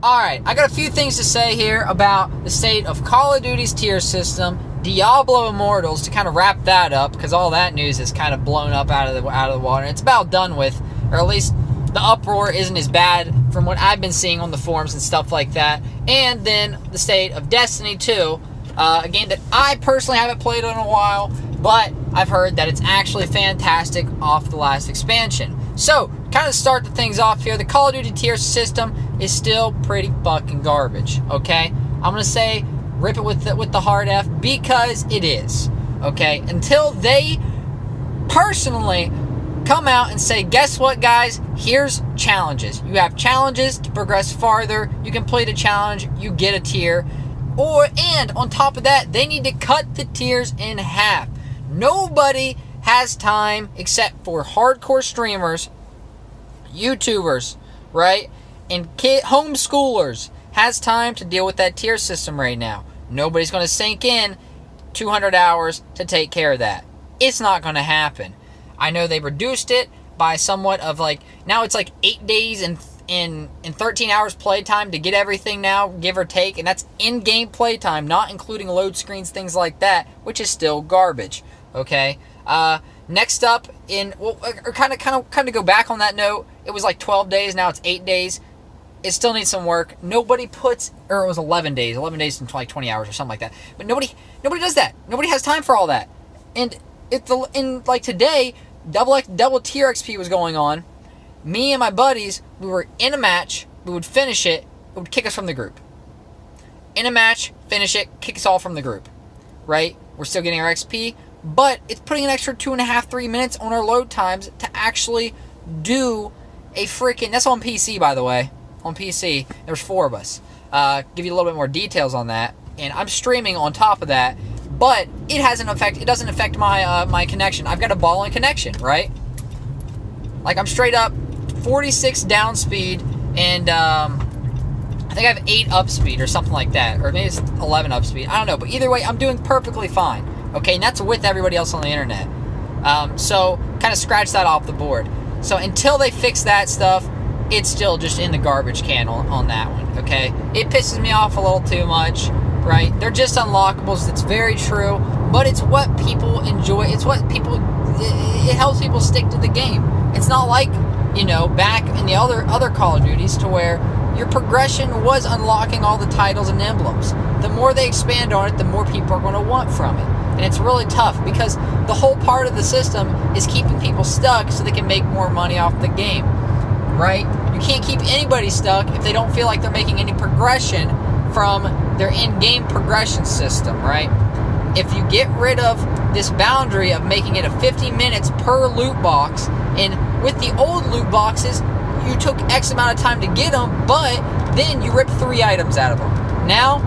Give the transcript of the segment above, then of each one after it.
Alright, I got a few things to say here about the state of Call of Duty's tier system, Diablo Immortals, to kind of wrap that up, because all that news is kind of blown up out of the water. It's about done with, or at least the uproar isn't as bad from what I've been seeing on the forums and stuff like that. And then the state of Destiny 2, a game that I personally haven't played in a while, but I've heard that it's actually fantastic off the last expansion. So, kind of start the things off here. The Call of Duty tier system is still pretty fucking garbage, okay? I'm going to say rip it with the hard F, because it is, okay? Until they personally come out and say, guess what, guys? Here's challenges. You have challenges to progress farther. You complete a challenge, you get a tier. And on top of that, they need to cut the tiers in half. Nobody has time except for hardcore streamers, YouTubers, right? And homeschoolers has time to deal with that tier system right now. Nobody's going to sink in 200 hours to take care of that. It's not going to happen. I know they reduced it by somewhat of now it's 8 days and 13 hours playtime to get everything now, give or take, and that's in-game playtime, not including load screens, things like that, which is still garbage. Okay. Next up, kind of go back on that note. It was 12 days. Now it's 8 days. It still needs some work. Nobody puts, or it was 11 days. 11 days and 20 hours or something like that. But nobody does that. Nobody has time for all that. And today, double tier XP was going on. Me and my buddies, we were in a match. We would finish it. It would kick us from the group. In a match, finish it, kick us all from the group. Right? We're still getting our XP. But it's putting an extra 2.5, 3 minutes on our load times to actually do a freaking... That's on PC, by the way. On PC, there's 4 of us. Give you a little bit more details on that. And I'm streaming on top of that. But it doesn't affect my connection. I've got a balling connection, right? I'm straight up 46 down speed and I think I have 8 up speed or something like that. Or maybe it's 11 up speed. I don't know. But either way, I'm doing perfectly fine. Okay, and that's with everybody else on the internet. So, kind of scratch that off the board. So, until they fix that stuff, it's still just in the garbage can on that one, okay? It pisses me off a little too much, right? They're just unlockables, that's very true, but it's what people enjoy. It's what it helps people stick to the game. It's not like, back in the other Call of Duties to where your progression was unlocking all the titles and emblems. The more they expand on it, the more people are going to want from it. And it's really tough because the whole part of the system is keeping people stuck so they can make more money off the game, right? You can't keep anybody stuck if they don't feel like they're making any progression from their in-game progression system, right? If you get rid of this boundary of making it a 50 minutes per loot box, and with the old loot boxes, you took X amount of time to get them, but then you rip 3 items out of them. Now,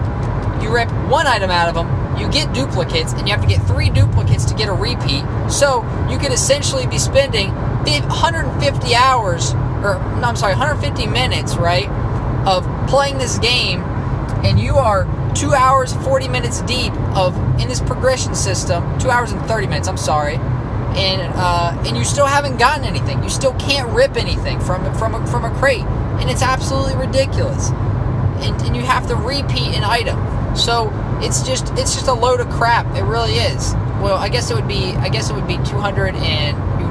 you rip 1 item out of them, you get duplicates, and you have to get 3 duplicates to get a repeat. So you could essentially be spending 150 hours, 150 minutes, right, of playing this game, and you are 2 hours, 40 minutes deep in this progression system, 2 hours and 30 minutes, and you still haven't gotten anything. You still can't rip anything from a crate, and it's absolutely ridiculous. And you have to repeat an item. So it's just a load of crap. It really is. Well, I guess it would be 200 and you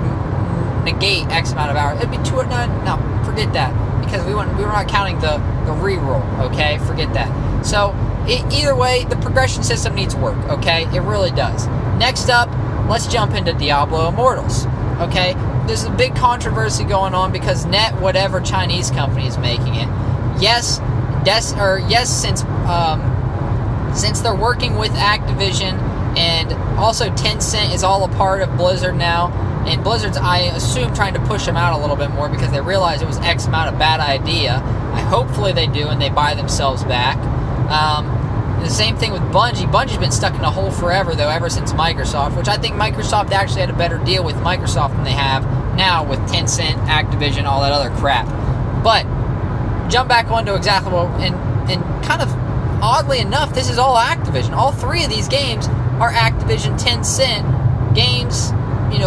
negate X amount of hours. It'd be 200. No, forget that, because we were not counting the reroll. Okay, forget that. So either way, the progression system needs work. Okay, it really does. Next up, let's jump into Diablo Immortals. Okay, there's a big controversy going on because whatever Chinese company is making it. Yes, since they're working with Activision, and also Tencent is all a part of Blizzard now, and Blizzard's, I assume, trying to push them out a little bit more because they realize it was X amount of bad idea. Hopefully they do, and they buy themselves back. The same thing with Bungie. Bungie's been stuck in a hole forever, though, ever since Microsoft, which I think Microsoft actually had a better deal with Microsoft than they have now with Tencent, Activision, all that other crap. But jump back onto exactly what, and kind of oddly enough, this is all Activision. All 3 of these games are Activision, Tencent games.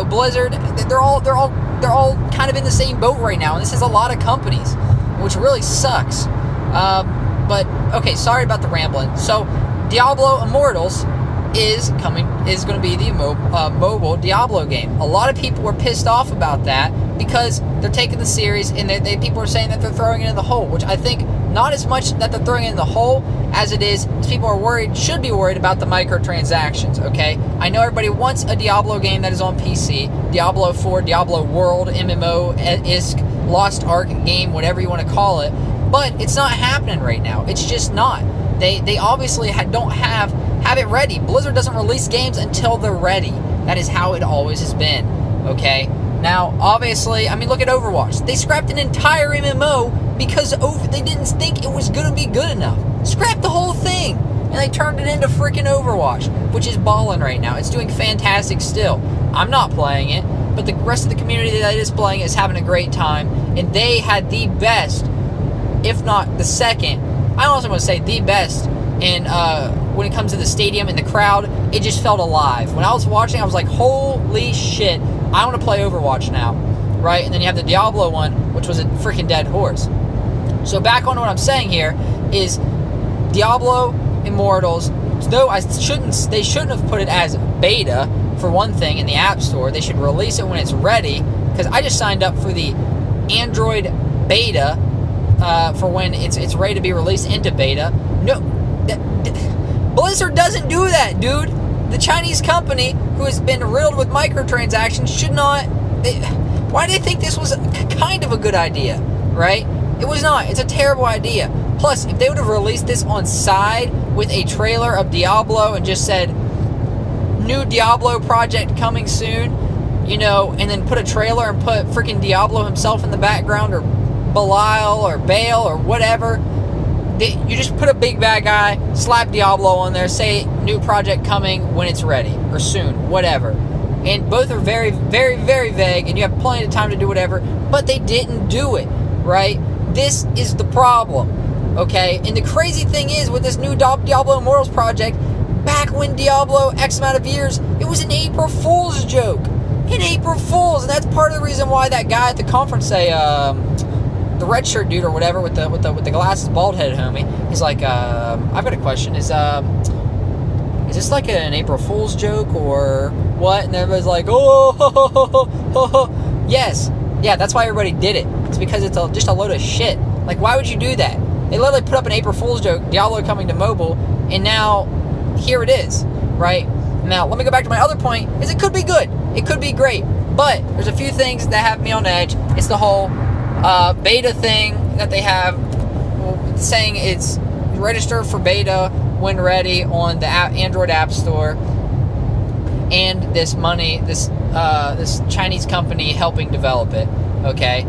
Blizzard. They're all kind of in the same boat right now, and this is a lot of companies, which really sucks. But okay, sorry about the rambling. So Diablo Immortals is going to be the mobile Diablo game. A lot of people were pissed off about that because they're taking the series and people are saying that they're throwing it in the hole, which I think not as much that they're throwing it in the hole as it is people are should be worried about the microtransactions. Okay, I know everybody wants a Diablo game that is on PC, Diablo 4, Diablo World, MMO-esque, Lost Ark game, whatever you want to call it, but it's not happening right now. It's just not. They obviously don't have it ready. Blizzard doesn't release games until they're ready. That is how it always has been. Okay? Now, obviously, I mean, look at Overwatch. They scrapped an entire MMO because they didn't think it was going to be good enough. Scrapped the whole thing. And they turned it into freaking Overwatch, which is balling right now. It's doing fantastic still. I'm not playing it, but the rest of the community that is playing is having a great time. And they had the best, if not the second, I also want to say the best in when it comes to the stadium and the crowd. It just felt alive. When I was watching, I was like, holy shit, I want to play Overwatch now, right? And then you have the Diablo one, which was a freaking dead horse. So back on what I'm saying here is Diablo Immortals, though they shouldn't have put it as beta, for one thing, in the App Store. They should release it when it's ready, because I just signed up for the Android beta for when it's ready to be released into beta. No, Blizzard doesn't do that, dude. The Chinese company who has been riddled with microtransactions should not. Why do they think this was kind of a good idea, right? It was not. It's a terrible idea. Plus, if they would have released this on side with a trailer of Diablo and just said, new Diablo project coming soon, and then put a trailer and put freaking Diablo himself in the background, or Belial or Baal or whatever. You just put a big bad guy, slap Diablo on there, say new project coming when it's ready, or soon, whatever. And both are very, very, very vague, and you have plenty of time to do whatever, but they didn't do it, right? This is the problem, okay? And the crazy thing is, with this new Diablo Immortals project, back when Diablo, X amount of years, it was an April Fool's joke. An April Fool's, and that's part of the reason why that guy at the conference the red shirt dude or whatever with the glasses, bald head homie, he's like, I've got a question. Is this like an April Fool's joke or what? And everybody's like, oh, yes. Yeah, that's why everybody did it. It's because it's just a load of shit. Like, why would you do that? They literally put up an April Fool's joke, Diablo coming to mobile, and now here it is, right? Now, let me go back to my other point, is it could be good. It could be great. But there's a few things that have me on edge. It's the whole beta thing that they have, saying it's registered for beta when ready on the Android App Store, and this Chinese company helping develop it. Okay,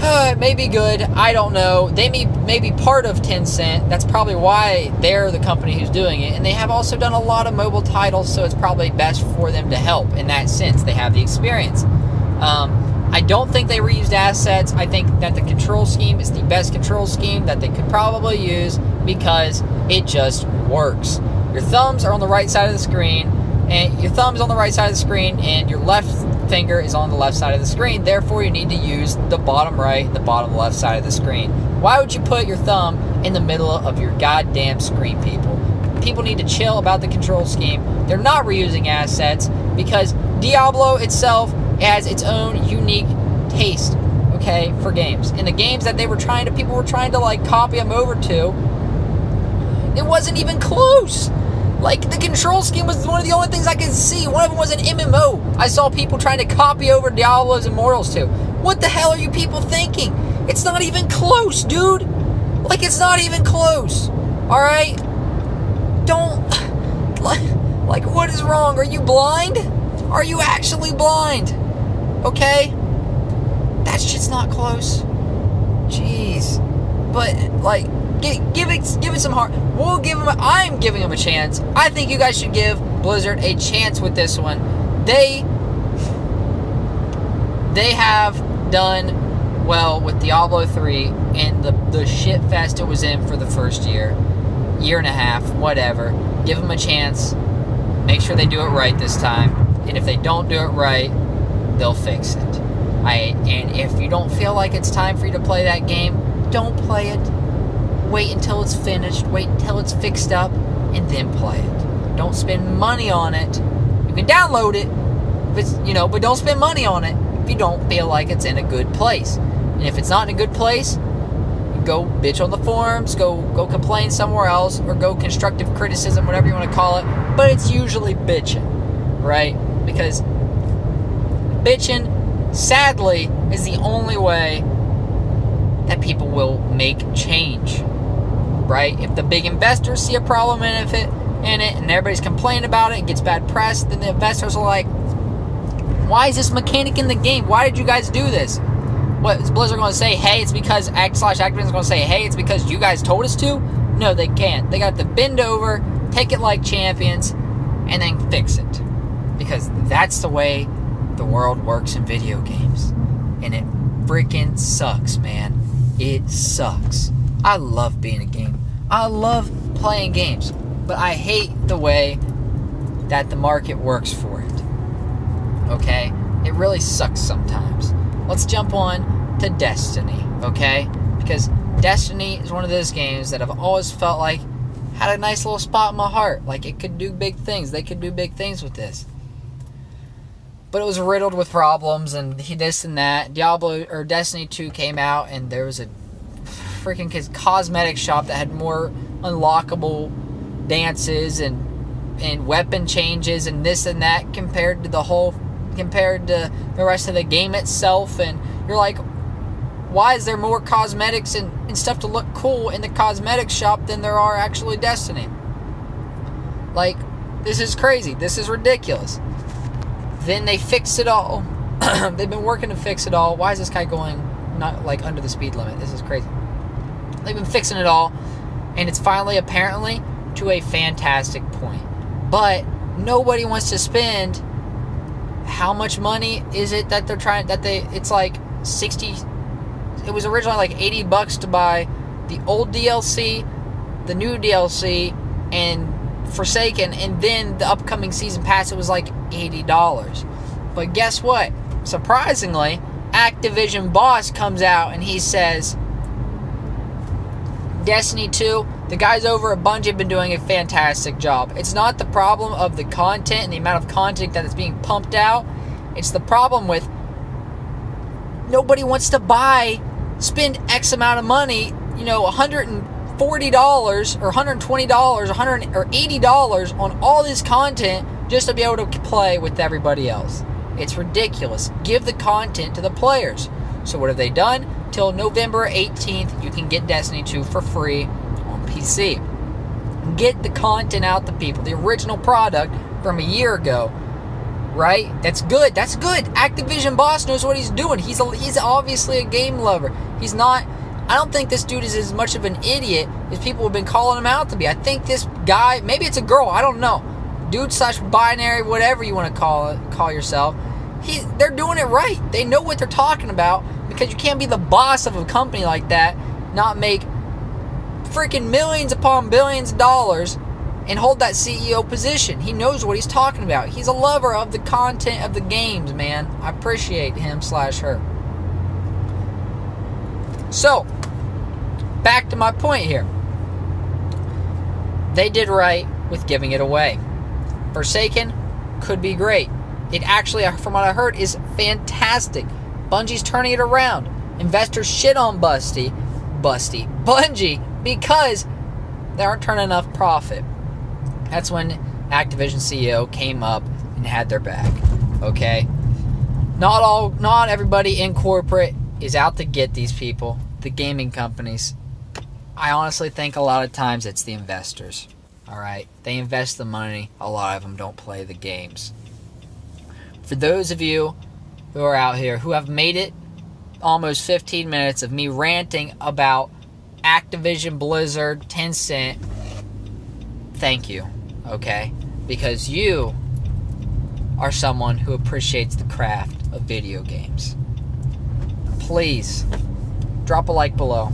it may be good. I don't know. They may be part of Tencent. That's probably why they're the company who's doing it, and they have also done a lot of mobile titles, so it's probably best for them to help in that sense. They have the experience. I don't think they reused assets. I think that the control scheme is the best control scheme that they could probably use because it just works. Your thumbs are on the right side of the screen, and your thumb's on the right side of the screen, and your left finger is on the left side of the screen. Therefore, you need to use the bottom right, the bottom left side of the screen. Why would you put your thumb in the middle of your goddamn screen, people? People need to chill about the control scheme. They're not reusing assets because Diablo itself has its own unique taste, okay, for games. And the games that people were trying to like copy them over to, it wasn't even close. Like, the control scheme was one of the only things I could see. One of them was an MMO. I saw people trying to copy over Diablo's Immortals to. What the hell are you people thinking? It's not even close, dude. Like, it's not even close. Alright? Don't... Like, what is wrong? Are you blind? Are you actually blind? Okay? That shit's not close. Jeez. But, like, give it some heart. I'm giving them a chance. I think you guys should give Blizzard a chance with this one. They have done well with Diablo 3 and the shit fest it was in for the first year and a half, whatever. Give them a chance. Make sure they do it right this time. And if they don't do it right, they'll fix it. And if you don't feel like it's time for you to play that game, don't play it. wait until it's finished, wait until it's fixed up, and then play it. Don't spend money on it. You can download it, but don't spend money on it if you don't feel like it's in a good place. And if it's not in a good place, go bitch on the forums, go complain somewhere else, or go constructive criticism, whatever you want to call it. But it's usually bitching, right? Because bitching, sadly, is the only way that people will make change, right? If the big investors see a problem in it and everybody's complaining about it and gets bad press, then the investors are like, why is this mechanic in the game? Why did you guys do this? What, is Blizzard going to say, hey, it's because Activision is going to say, hey, it's because you guys told us to? No, they can't. They got to bend over, take it like champions, and then fix it. Because that's the way the world works in video games. And it freaking sucks, man. It sucks. I love being a game. I love playing games. But I hate the way that the market works for it. Okay? It really sucks sometimes. Let's jump on to Destiny, okay? Because Destiny is one of those games that I've always felt like had a nice little spot in my heart. Like, it could do big things. They could do big things with this. But it was riddled with problems and this and that. Destiny 2 came out, and there was a freaking cosmetic shop that had more unlockable dances and weapon changes and this and that compared to the rest of the game itself. And you're like, why is there more cosmetics and stuff to look cool in the cosmetic shop than there are actually Destiny? Like, this is crazy. This is ridiculous. Then they fix it all. They've been working to fix it all. Why is this guy going not like under the speed limit? This is crazy. They've been fixing it all, and it's finally apparently to a fantastic point. But nobody wants to spend. How much money is it that they're trying? It's like 60. It was originally like $80 to buy the old DLC, the new DLC, and Forsaken, and then the upcoming season pass. It was like $80. But guess what? Surprisingly, Activision boss comes out and he says, Destiny 2, the guys over at Bungie have been doing a fantastic job. It's not the problem of the content and the amount of content that is being pumped out. It's the problem with nobody wants to spend X amount of money, $140 or $120 or $80 on all this content just to be able to play with everybody else. It's ridiculous. Give the content to the players. So what have they done? Till November 18th, you can get Destiny 2 for free on PC. Get the content out to people. The original product from a year ago, right? That's good. That's good. Activision boss knows what he's doing. He's obviously a game lover. He's not. I don't think this dude is as much of an idiot as people have been calling him out to be. I think this guy, maybe it's a girl, I don't know. Dude/binary, whatever you want to call yourself. They're doing it right. They know what they're talking about, because you can't be the boss of a company like that, not make freaking millions upon billions of dollars, and hold that CEO position. He knows what he's talking about. He's a lover of the content of the games, man. I appreciate him/her. So, back to my point here. They did right with giving it away. Forsaken could be great. It actually, from what I heard, is fantastic. Bungie's turning it around. Investors shit on Bungie, because they aren't turning enough profit. That's when Activision CEO came up and had their back. Okay? Not everybody in corporate is out to get these people, the gaming companies. I honestly think a lot of times it's the investors. Alright? They invest the money. A lot of them don't play the games. For those of you who are out here who have made it almost 15 minutes of me ranting about Activision, Blizzard, Tencent, thank you, okay? Because you are someone who appreciates the craft of video games. Please, drop a like below.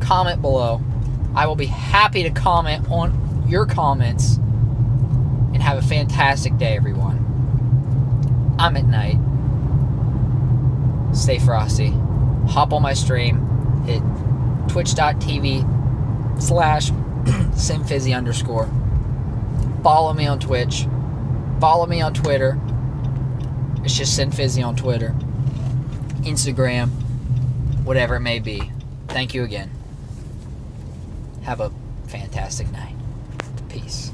Comment below. I will be happy to comment on your comments. And have a fantastic day, everyone. I'm at night. Stay frosty. Hop on my stream. Hit twitch.tv /SimFizzy _ Follow me on Twitch. Follow me on Twitter. It's just SimFizzy on Twitter. Instagram. Whatever it may be. Thank you again. Have a fantastic night. Peace.